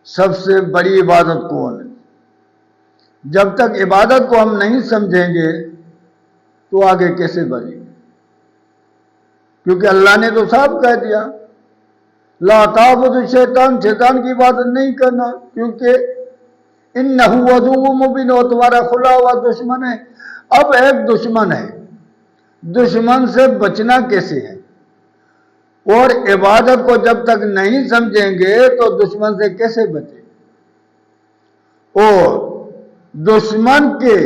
سب سے بڑی عبادت کون ہے؟ جب تک عبادت کو ہم نہیں سمجھیں گے تو آگے کیسے بڑھیں گے؟ کیونکہ اللہ نے تو صاف کہہ دیا لا تعبد الشیطان، شیطان کی عبادت نہیں کرنا، کیونکہ انہ عدو مبین، وہ تمہارا کھلا ہوا دشمن ہے۔ اب ایک دشمن ہے، دشمن سے بچنا کیسے ہے؟ اور عبادت کو جب تک نہیں سمجھیں گے تو دشمن سے کیسے بچیں؟ اور دشمن کے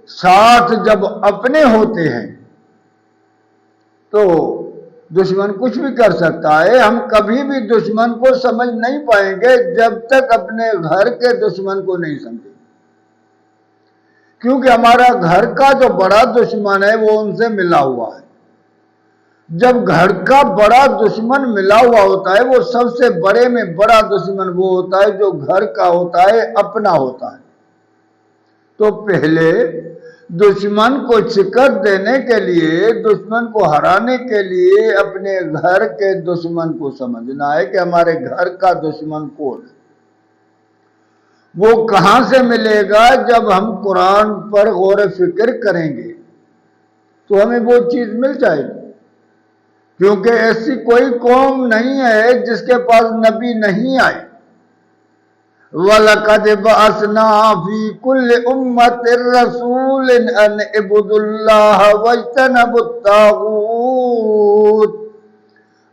ساتھ جب اپنے ہوتے ہیں تو دشمن کچھ بھی کر سکتا ہے۔ ہم کبھی بھی دشمن کو سمجھ نہیں پائیں گے جب تک اپنے گھر کے دشمن کو نہیں سمجھیں، کیونکہ ہمارا گھر کا جو بڑا دشمن ہے وہ ان سے ملا ہوا ہے۔ جب گھر کا بڑا دشمن ملا ہوا ہوتا ہے، وہ سب سے بڑے میں بڑا دشمن وہ ہوتا ہے جو گھر کا ہوتا ہے، اپنا ہوتا ہے۔ تو پہلے دشمن کو شکست دینے کے لیے، دشمن کو ہرانے کے لیے اپنے گھر کے دشمن کو سمجھنا ہے کہ ہمارے گھر کا دشمن کون ہے۔ وہ کہاں سے ملے گا؟ جب ہم قرآن پر غور و فکر کریں گے تو ہمیں وہ چیز مل جائے گی، کیونکہ ایسی کوئی قوم نہیں ہے جس کے پاس نبی نہیں آئے۔ وَلَقَدْ بَعَثْنَا فِي كُلِّ أُمَّةٍ رَسُولًا أَنِ اعْبُدُوا اللَّهَ وَاجْتَنِبُوا الطَّاغُوتَ۔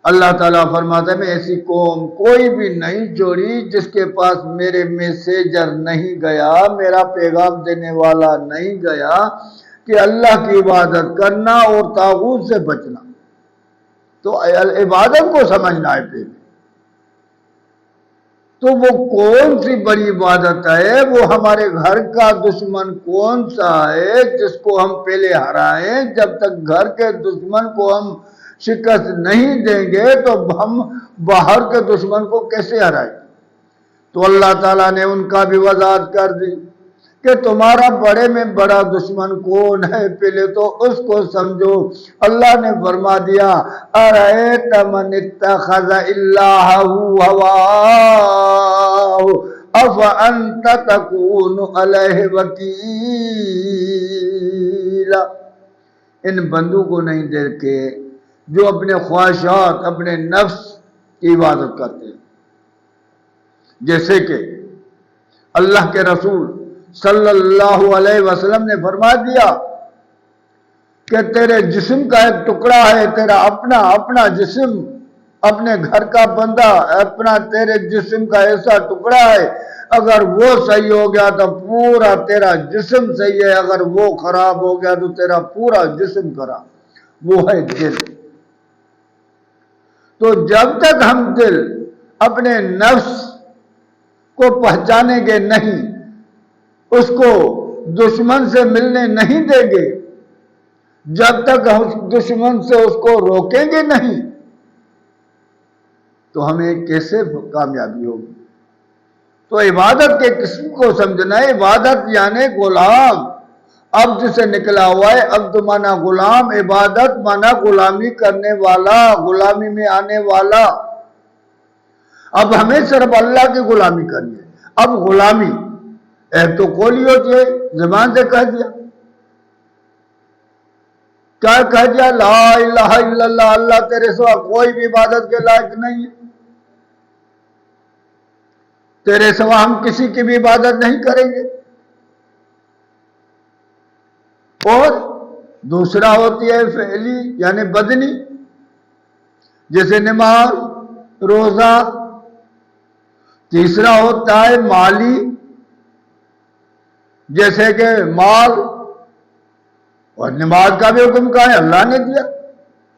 اللہ تعالیٰ فرماتا ہے میں ایسی قوم کوئی بھی نہیں چھوڑی جس کے پاس میرے میسنجر نہیں گیا، میرا پیغام دینے والا نہیں گیا کہ اللہ کی عبادت کرنا اور طاغوت سے بچنا۔ تو عبادت کو سمجھنا ہے پہلے۔ تو وہ کون سی بڑی عبادت ہے؟ وہ ہمارے گھر کا دشمن کون سا ہے جس کو ہم پہلے ہرائیں؟ جب تک گھر کے دشمن کو ہم شکست نہیں دیں گے تو ہم باہر کے دشمن کو کیسے ہرائیں؟ تو اللہ تعالیٰ نے ان کا بھی وضاحت کر دی کہ تمہارا بڑے میں بڑا دشمن کون ہے، پہلے تو اس کو سمجھو۔ اللہ نے فرما دیا ارأیت من اتخذ الہہ ہواہ افانت تکون علیہ وکیلا۔ ان بندوں کو نہیں دیکھے جو اپنے خواہشات، اپنے نفس کی عبادت کرتے ہیں، جیسے کہ اللہ کے رسول صلی اللہ علیہ وسلم نے فرما دیا کہ تیرے جسم کا ایک ٹکڑا ہے، تیرا اپنا جسم، اپنے گھر کا بندہ، اپنا تیرے جسم کا ایسا ٹکڑا ہے، اگر وہ صحیح ہو گیا تو پورا تیرا جسم صحیح ہے، اگر وہ خراب ہو گیا تو تیرا پورا جسم خراب۔ وہ ہے دل۔ تو جب تک ہم دل اپنے نفس کو پہچانیں گے نہیں، اس کو دشمن سے ملنے نہیں دیں گے، جب تک ہم دشمن سے اس کو روکیں گے نہیں تو ہمیں کیسے کامیابی ہوگی؟ تو عبادت کے قسم کو سمجھنا ہے۔ عبادت یعنی غلام، عبد سے نکلا ہوا ہے۔ عبد مانا غلام، عبادت مانا غلامی کرنے والا، غلامی میں آنے والا۔ اب ہمیں صرف اللہ کی غلامی کرنی ہے۔ اب غلامی ایک تو قولی ہوتی ہے، زبان سے کہہ دیا، کیا کہہ دیا؟ لا الہ الا اللہ، اللہ تیرے سوا کوئی بھی عبادت کے لائق نہیں ہے، تیرے سوا ہم کسی کی بھی عبادت نہیں کریں گے۔ اور دوسرا ہوتی ہے فعلی یعنی بدنی، جیسے نماز، روزہ۔ تیسرا ہوتا ہے مالی، جیسے کہ مال، اور نماز کا بھی حکم کہا ہے اللہ نے دیا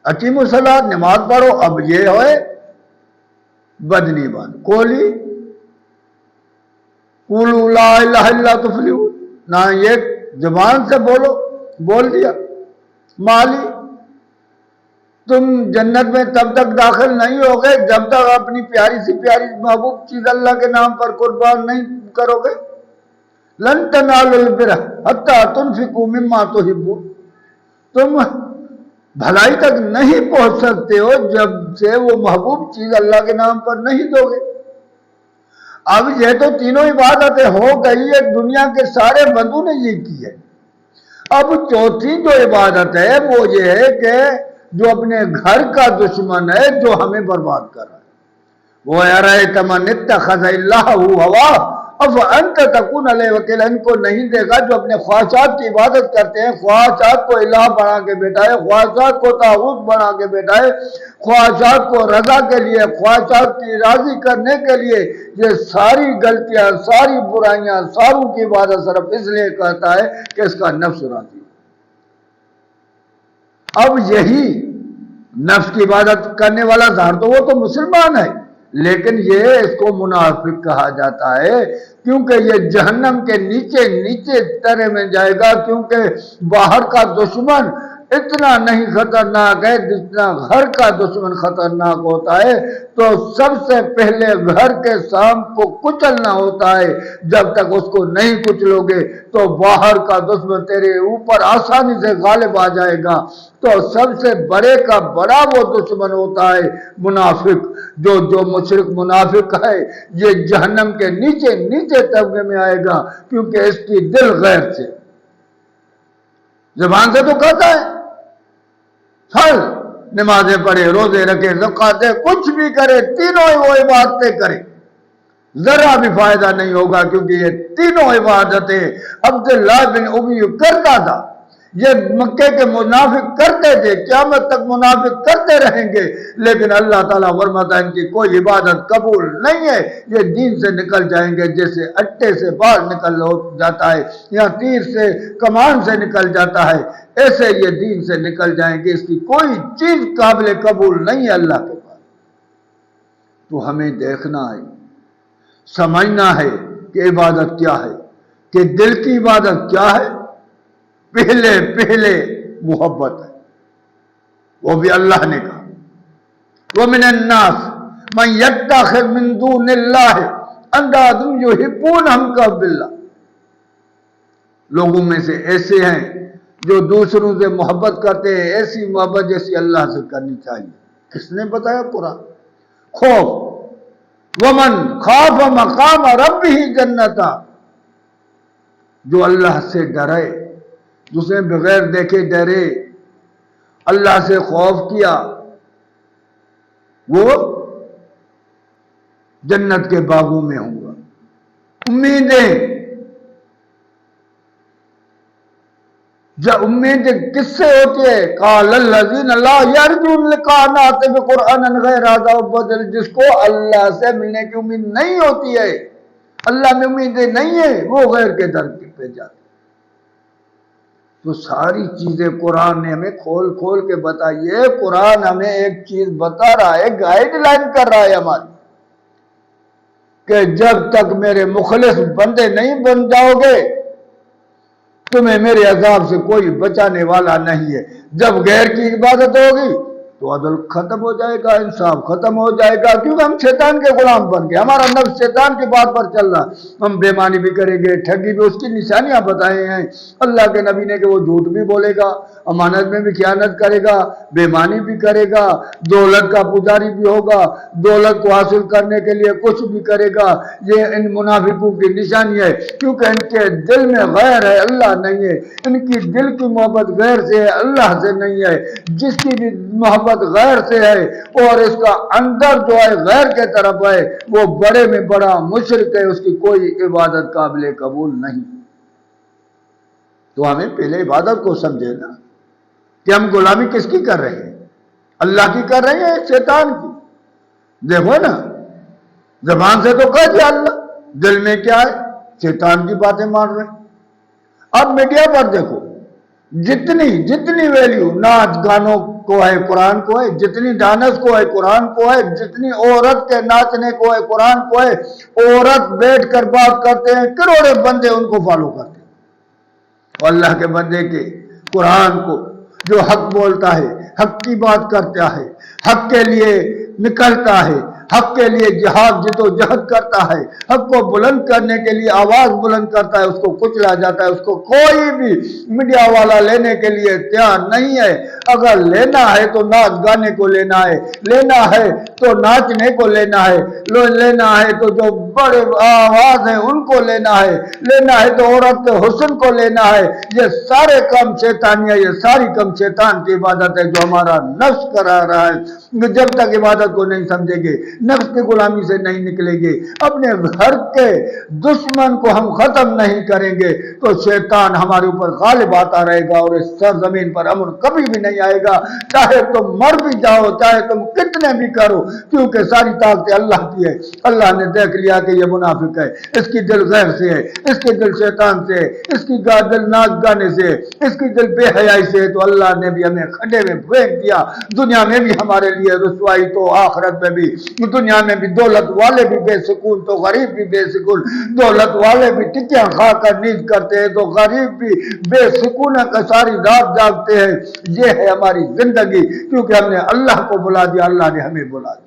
اقیموا الصلاۃ، نماز پڑھو۔ اب یہ ہوئے بدنی بات۔ قولی قولوا لا الہ الا تفلحوا، نہ یہ زبان سے بولو، بول دیا۔ مالی، تم جنت میں تب تک داخل نہیں ہوگے جب تک اپنی پیاری سی پیاری محبوب چیز اللہ کے نام پر قربان نہیں کرو گے۔ لن تنالوا البر حتی تنفقوا مما تحبون، تم بھلائی تک نہیں پہنچ سکتے ہو جب سے وہ محبوب چیز اللہ کے نام پر نہیں دو گے۔ اب یہ تو تینوں عبادتیں ہو گئی ہے، دنیا کے سارے بندوں نے یہ کی ہے۔ اب چوتھی جو عبادت ہے وہ یہ ہے کہ جو اپنے گھر کا دشمن ہے، جو ہمیں برباد کر رہا ہے، وہ ارأیت من اتخذ الہ ہوا افانت تکون علیہ وکیل، ان کو نہیں دیکھا جو اپنے خواہشات کی عبادت کرتے ہیں، خواہشات کو الہ بنا کے بیٹھائے، خواہشات کو طاغوت بنا کے بیٹھائے، خواہشات کو رضا کے لیے، خواہشات کی راضی کرنے کے لیے یہ ساری غلطیاں، ساری برائیاں، ساروں کی عبادت صرف اس لیے کرتا ہے کہ اس کا نفس راضی ہو۔ اب یہی نفس کی عبادت کرنے والا ظاہر تو وہ تو مسلمان ہے، لیکن یہ اس کو منافق کہا جاتا ہے، کیونکہ یہ جہنم کے نیچے نیچے ترے میں جائے گا، کیونکہ باہر کا دشمن اتنا نہیں خطرناک ہے جتنا گھر کا دشمن خطرناک ہوتا ہے۔ تو سب سے پہلے گھر کے سانپ کو کچلنا ہوتا ہے، جب تک اس کو نہیں کچلو گے تو باہر کا دشمن تیرے اوپر آسانی سے غالب آ جائے گا۔ تو سب سے بڑے کا بڑا وہ دشمن ہوتا ہے منافق، جو مشرک منافق ہے یہ جہنم کے نیچے نیچے طبقے میں آئے گا، کیونکہ اس کی دل غیر سے، زبان سے تو کہتا ہے پھل نمازیں پڑھے، روزے رکھے، زکات دے، کچھ بھی کرے، تینوں ہی وہ عبادتیں کرے، ذرا بھی فائدہ نہیں ہوگا، کیونکہ یہ تینوں عبادتیں عبداللہ بن ابی کرتا تھا، یہ مکے کے منافق کرتے تھے، قیامت تک منافق کرتے رہیں گے، لیکن اللہ تعالیٰ فرماتا ہے ان کی کوئی عبادت قبول نہیں ہے، یہ دین سے نکل جائیں گے جیسے اٹے سے باہر نکل جاتا ہے یا تیر سے کمان سے نکل جاتا ہے، ایسے یہ دین سے نکل جائیں گے، اس کی کوئی چیز قابل قبول نہیں ہے اللہ کے پاس۔ تو ہمیں دیکھنا ہے، سمجھنا ہے کہ عبادت کیا ہے، کہ دل کی عبادت کیا ہے۔ پہلے محبت ہے، وہ بھی اللہ نے کہا وَمِنَ النَّاسِ مَن يَتَّخِذُ مِن دُونِ اللَّهِ أَندَادًا يُحِبُّونَهُمْ كَحُبِّ اللَّهِ، لوگوں میں سے ایسے ہیں جو دوسروں سے محبت کرتے ہیں، ایسی محبت جیسی اللہ سے کرنی چاہیے۔ کس نے بتایا؟ قرآن۔ خوف، وَمَن خَافَ مَقَامَ رَبِّهِ جَنَّتَانِ، جو اللہ سے ڈرے، جسے بغیر دیکھے ڈرے، اللہ سے خوف کیا، وہ جنت کے باغوں میں ہوں گا۔ امیدیں کس سے ہوتی ہے؟ قال الذین لا یرجون لقاءنا ائت بقرآن غیر ھذا وبدل، جس کو اللہ سے ملنے کی امید نہیں ہوتی ہے، اللہ میں امیدیں نہیں ہے، وہ غیر کے در پہ جاتے۔ تو ساری چیزیں قرآن نے ہمیں کھول کھول کے بتائیے، قرآن ہمیں ایک چیز بتا رہا ہے، گائیڈ لائن کر رہا ہے ہماری، کہ جب تک میرے مخلص بندے نہیں بن جاؤ گے تمہیں میرے عذاب سے کوئی بچانے والا نہیں ہے۔ جب غیر کی عبادت ہوگی تو عدل ختم ہو جائے گا، انصاف ختم ہو جائے گا، کیونکہ ہم شیطان کے غلام بن گئے، ہمارا نفس شیطان کی بات پر چل رہا، ہم بے ایمانی بھی کریں گے، ٹھگی بھی، اس کی نشانیاں بتائے ہیں اللہ کے نبی نے کہ وہ جھوٹ بھی بولے گا، امانت میں بھی خیانت کرے گا، بے ایمانی بھی کرے گا، دولت کا پجاری بھی ہوگا، دولت کو حاصل کرنے کے لیے کچھ بھی کرے گا۔ یہ ان منافقوں کی نشانی ہے، کیونکہ ان کے دل میں غیر ہے، اللہ نہیں ہے، ان کی دل کی محبت غیر سے ہے، اللہ سے نہیں ہے۔ جس کی بھی محبت غیر سے ہے اور اس کا اندر جو ہے غیر کے طرف ہے، وہ بڑے میں بڑا مشرک ہے، اس کی کوئی عبادت قابل قبول نہیں۔ تو ہمیں پہلے عبادت کو سمجھے نا، کہ ہم غلامی کس کی کر رہے ہیں؟ اللہ کی کر رہے ہیں، شیطان کی؟ دیکھو نا، زبان سے تو کہہ دیا اللہ، دل میں کیا ہے؟ شیطان کی باتیں مان رہے ہیں۔ اب میڈیا پر دیکھو، جتنی ویلیو ناچ گانوں کو ہے قرآن کو ہے، جتنی ڈانس کو ہے قرآن کو ہے، جتنی عورت کے ناچنے کو ہے قرآن کو ہے، عورت بیٹھ کر بات کرتے ہیں، کروڑے بندے ان کو فالو کرتے ہیں، اور اللہ کے بندے کے قرآن کو جو حق بولتا ہے، حق کی بات کرتا ہے، حق کے لیے نکلتا ہے، حق کے لیے جہاد جدوجہد کرتا ہے، حق کو بلند کرنے کے لیے آواز بلند کرتا ہے، اس کو کچلا جاتا ہے، اس کو کوئی بھی میڈیا والا لینے کے لیے تیار نہیں ہے۔ اگر لینا ہے تو ناچ گانے کو لینا ہے تو ناچنے کو لینا ہے، لینا ہے تو جو بڑے آواز ہیں ان کو لینا ہے تو عورت کے حسن کو لینا ہے۔ یہ سارے کام شیطانیہ، یہ ساری کام شیطان کی عبادت ہے جو ہمارا نفس کرا رہا ہے۔ جب تک عبادت کو نہیں سمجھیں گے، نفس کی غلامی سے نہیں نکلیں گے، اپنے گھر کے دشمن کو ہم ختم نہیں کریں گے تو شیطان ہمارے اوپر غالب آتا رہے گا اور اس سرزمین پر امن کبھی بھی نہیں آئے گا، چاہے تم مر بھی جاؤ، چاہے تم کتنے بھی کرو، کیونکہ ساری طاقتیں اللہ کی ہے۔ اللہ نے دیکھ لیا کہ یہ منافق ہے، اس کی دل غیر سے ہے، اس کی دل شیطان سے ہے، اس کی دل ناچ گانے سے، اس کی دل بے حیائی سے، تو اللہ نے بھی ہمیں کھڈے میں پھینک دیا۔ دنیا میں بھی ہمارے لیے رسوائی تو آخرت میں بھی۔ دنیا میں بھی دولت والے بھی بے سکون تو غریب بھی بے سکون، دولت والے بھی ٹکیاں کھا کر نیند کرتے ہیں تو غریب بھی بے سکون کا ساری رات جاگتے ہیں۔ یہ ہے ہماری زندگی، کیونکہ ہم نے اللہ کو بلا دیا، اللہ نے ہمیں بلا دیا۔